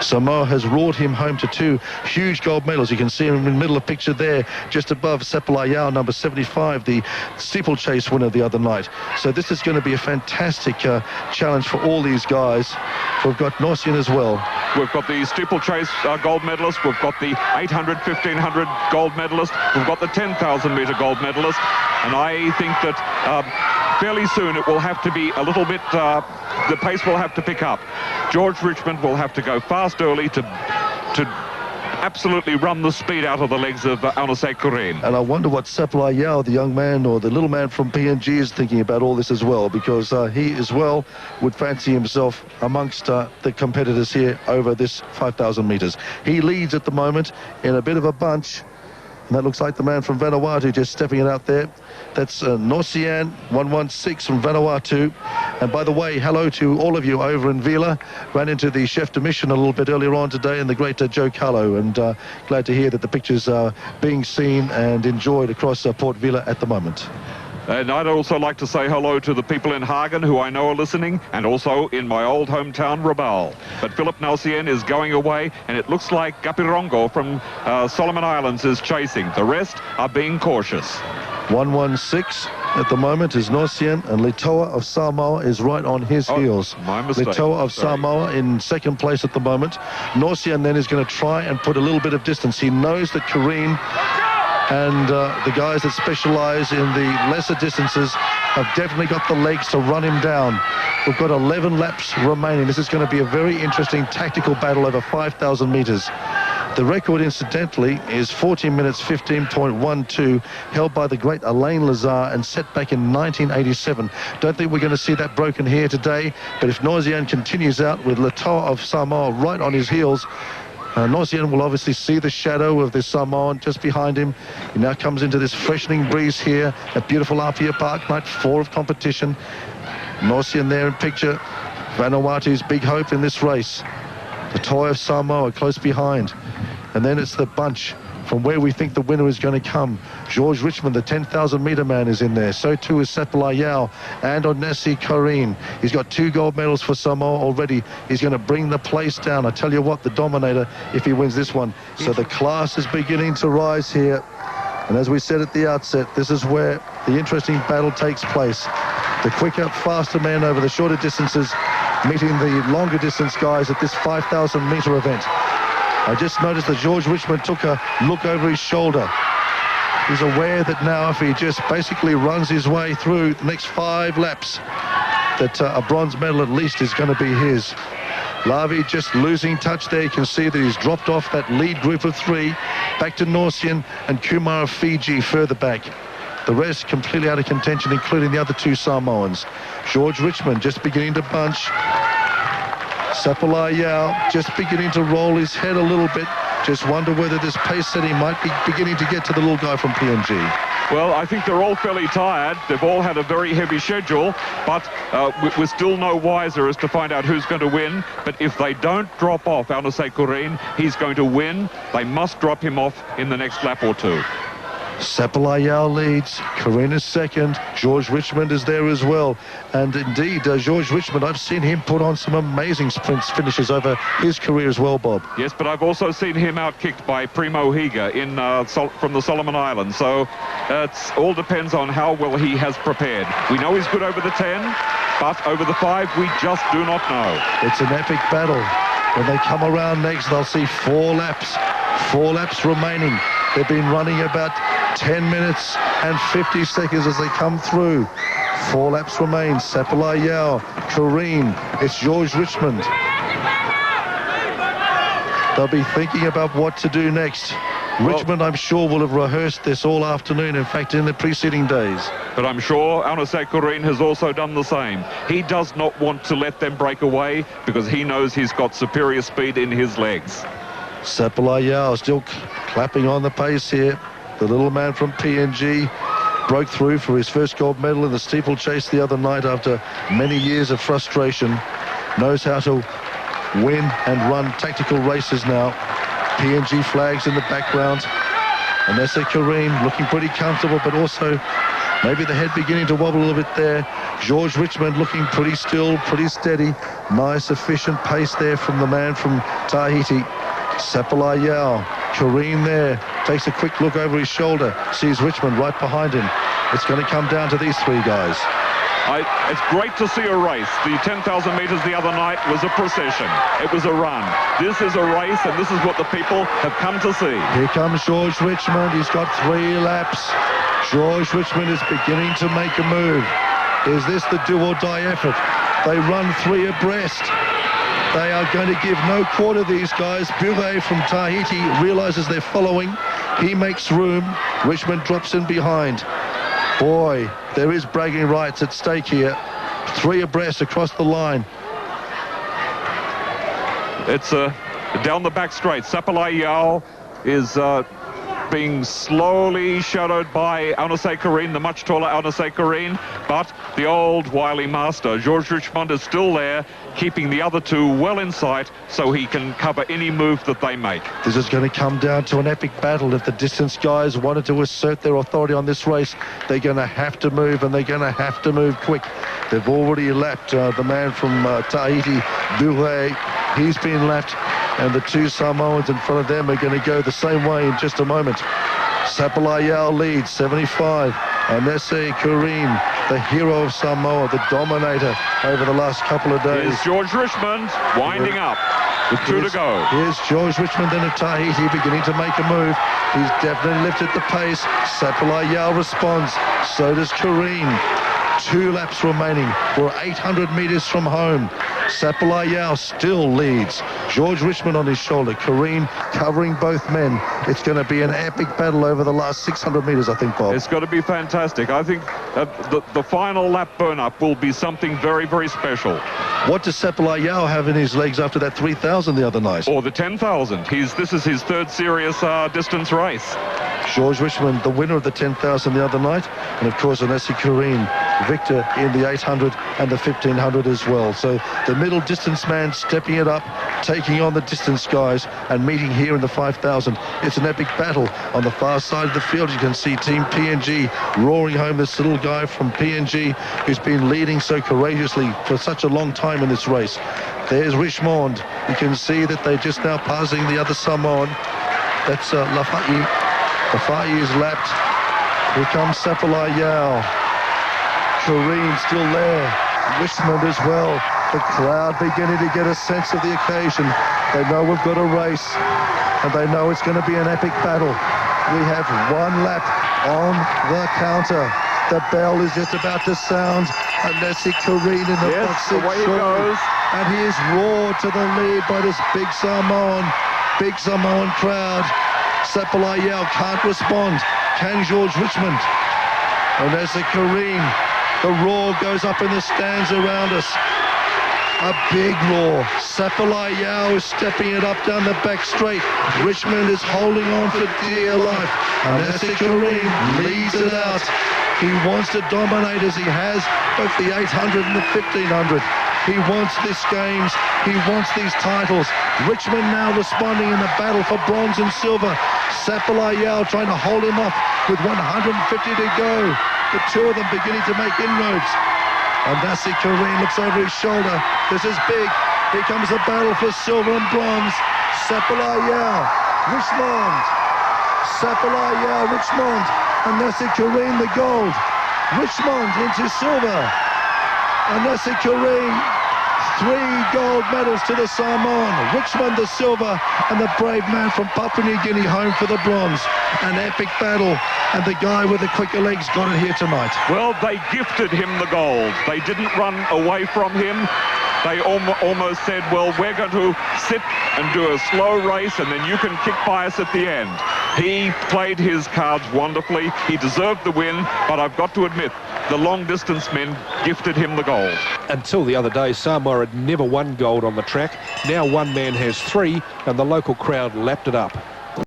Samoa has roared him home to 2 huge gold medals. You can see him in the middle of the picture there, just above Sepulayao, number 75, the steeplechase winner the other night. So this is going to be a fantastic challenge for all these guys. We've got Norsian as well. We've got the steeplechase gold medalist. We've got the 800, 1500 gold medalist. We've got the 10,000 metre gold medalist. And I think that fairly soon it will have to be a little bit, the pace will have to pick up. George Richmond will have to go fast early to absolutely run the speed out of the legs of Aunase Kurin. And I wonder what Sepulayao, the young man or the little man from PNG, is thinking about all this as well, because he as well would fancy himself amongst the competitors here over this 5,000 metres. He leads at the moment in a bit of a bunch. And that looks like the man from Vanuatu just stepping it out there. That's Norsian 116 from Vanuatu. And by the way, hello to all of you over in Vila. Ran into the chef de mission a little bit earlier on today and the great Joe Carlo. And glad to hear that the pictures are being seen and enjoyed across Port Vila at the moment. And I'd also like to say hello to the people in Hagen who I know are listening, and also in my old hometown, Rabaul. But Philip Nelsien is going away, and it looks like Gapirongo from Solomon Islands is chasing. The rest are being cautious. 116 at the moment is Norsian, and Litoa of Samoa is right on his heels. My mistake. Litoa of Samoa in second place at the moment. Norsian then is going to try and put a little bit of distance. He knows that Kareem and the guys that specialise in the lesser distances have definitely got the legs to run him down. We've got 11 laps remaining. This is going to be a very interesting tactical battle over 5,000 metres. The record, incidentally, is 14 minutes 15.12, held by the great Alain Lazare and set back in 1987. Don't think we're going to see that broken here today, but if Norsian continues out with Litoa of Samoa right on his heels, Norsian will obviously see the shadow of this Samoan just behind him. He now comes into this freshening breeze here at beautiful Apia Park, night 4 of competition. Norsian there in picture. Vanuatu's big hope in this race. The toy of Samoa close behind. And then it's the bunch from where we think the winner is going to come. George Richmond, the 10,000 metre man, is in there. So too is Sepulayao and Aunase Kurin. He's got 2 gold medals for Samoa already. He's going to bring the place down. I tell you what, the dominator, if he wins this one. So the class is beginning to rise here. And as we said at the outset, this is where the interesting battle takes place. The quicker, faster men over the shorter distances meeting the longer distance guys at this 5,000 metre event. I just noticed that George Richmond took a look over his shoulder. He's aware that now if he just basically runs his way through the next 5 laps, that a bronze medal at least is going to be his. Lavi just losing touch there. You can see that he's dropped off that lead group of 3. Back to Norsian and Kumar of Fiji further back. The rest completely out of contention, including the other 2 Samoans. George Richmond just beginning to bunch. Sepulayao just beginning to roll his head a little bit. Just wonder whether this pace setting might be beginning to get to the little guy from PNG. Well, I think they're all fairly tired. They've all had a very heavy schedule, but we're still no wiser as to find out who's going to win. But if they don't drop off Aunase Kurin, he's going to win. They must drop him off in the next lap or 2. Sepulayao leads, Kurin is second, George Richmond is there as well. And indeed, George Richmond, I've seen him put on some amazing sprints finishes over his career as well, Bob. Yes, but I've also seen him out-kicked by Primo Higa from the Solomon Islands. So it all depends on how well he has prepared. We know he's good over the 10, but over the 5, we just do not know. It's an epic battle. When they come around next, they'll see 4 laps. 4 laps remaining. They've been running about 10 minutes and 50 seconds as they come through. 4 laps remain. Sepulayao, Kurin, it's George Richmond. They'll be thinking about what to do next. Richmond, I'm sure, will have rehearsed this all afternoon, in fact, in the preceding days. But I'm sure Aunase Kurin has also done the same. He does not want to let them break away because he knows he's got superior speed in his legs. Sepulayao still clapping on the pace here. The little man from PNG broke through for his first gold medal in the steeplechase the other night after many years of frustration. Knows how to win and run tactical races now. PNG flags in the background. Aunase Kurin looking pretty comfortable, but also Maybe the head beginning to wobble a little bit there. George Richmond looking pretty still, pretty steady. Nice, efficient pace there from the man from Tahiti. Sapalai Yao, Kareen there, takes a quick look over his shoulder, sees Richmond right behind him. It's going to come down to these three guys. It's great to see a race. The 10,000 metres the other night was a procession. It was a run. This is a race, and this is what the people have come to see. Here comes George Richmond. He's got 3 laps. George Richmond is beginning to make a move. Is this the do-or-die effort? They run 3 abreast. They are going to give no quarter, these guys. Bure from Tahiti realises they're following. He makes room. Richmond drops in behind. Boy, there is bragging rights at stake here. 3 abreast across the line. It's down the back straight. Sapalai Yao is being slowly shadowed by Aunase Kareen, the much taller Aunase Kareen, but the old wily master, George Richmond, is still there, keeping the other 2 well in sight so he can cover any move that they make. This is going to come down to an epic battle. If the distance guys wanted to assert their authority on this race, they're going to have to move, and they're going to have to move quick. They've already lapped the man from Tahiti, Bure. He's been lapped, and the 2 Samoans in front of them are going to go the same way in just a moment. Sapalai Yao leads, 75. Aunase Kareen, the hero of Samoa, the dominator over the last couple of days. Here's George Richmond winding up with 2 to go. Here's George Richmond then of Tahiti beginning to make a move. He's definitely lifted the pace. Sapalai Yao responds. So does Kareen. 2 laps remaining. We're 800 metres from home. Sapalai Yao still leads. George Richmond on his shoulder. Kareen covering both men. It's going to be an epic battle over the last 600 metres, I think, Bob. It's going to be fantastic. I think the final lap burn-up will be something very, very special. What does Sapalai Yao have in his legs after that 3,000 the other night? Or the 10,000. This is his 3rd serious distance race. George Richmond, the winner of the 10,000 the other night, and of course Aunase Kareen, victor in the 800 and the 1,500 as well. So the middle distance man stepping it up, taking on the distance guys, and meeting here in the 5,000. It's an epic battle. On the far side of the field, you can see Team PNG roaring home this little guy from PNG who's been leading so courageously for such a long time in this race. There's Richmond. You can see that they're just now passing the other Samoan. That's Lafai. Lafai is lapped. Here comes Sapalai Yao. Kareen still there. Richmond as well. The crowd beginning to get a sense of the occasion. They know we've got a race, and they know it's going to be an epic battle. We have 1 lap on the counter. The bell is just about to sound. Aunase Kareen in the boxing goes. And he is roared to the lead by this big Samoan crowd. Sapalai Yao can't respond. Can George Richmond? Aunase Kareen. The roar goes up in the stands around us. A big roar. Sapalai Yao is stepping it up down the back straight. Richmond is holding on for dear life. Aunase Kareen leads it out. He wants to dominate as he has both the 800 and the 1,500. He wants this games. He wants these titles. Richmond now responding in the battle for bronze and silver. Sapalai Yao trying to hold him off with 150 to go. The 2 of them beginning to make inroads. Aunase Kareen looks over his shoulder. This is big. Here comes the battle for silver and bronze. Sapalai Yao, Richmond. Sapalai Yao, Richmond. Aunase Kareen the gold. Richmond into silver. Aunase Kareen, 3 gold medals to the Samoan. Richmond the silver, and the brave man from Papua New Guinea home for the bronze. An epic battle, and the guy with the quicker legs got it here tonight. Well, they gifted him the gold. They didn't run away from him. They almost said, well, we're going to sit and do a slow race, and then you can kick by us at the end. He played his cards wonderfully. He deserved the win, but I've got to admit, the long-distance men gifted him the gold. Until the other day, Samoa had never won gold on the track. Now 1 man has 3, and the local crowd lapped it up.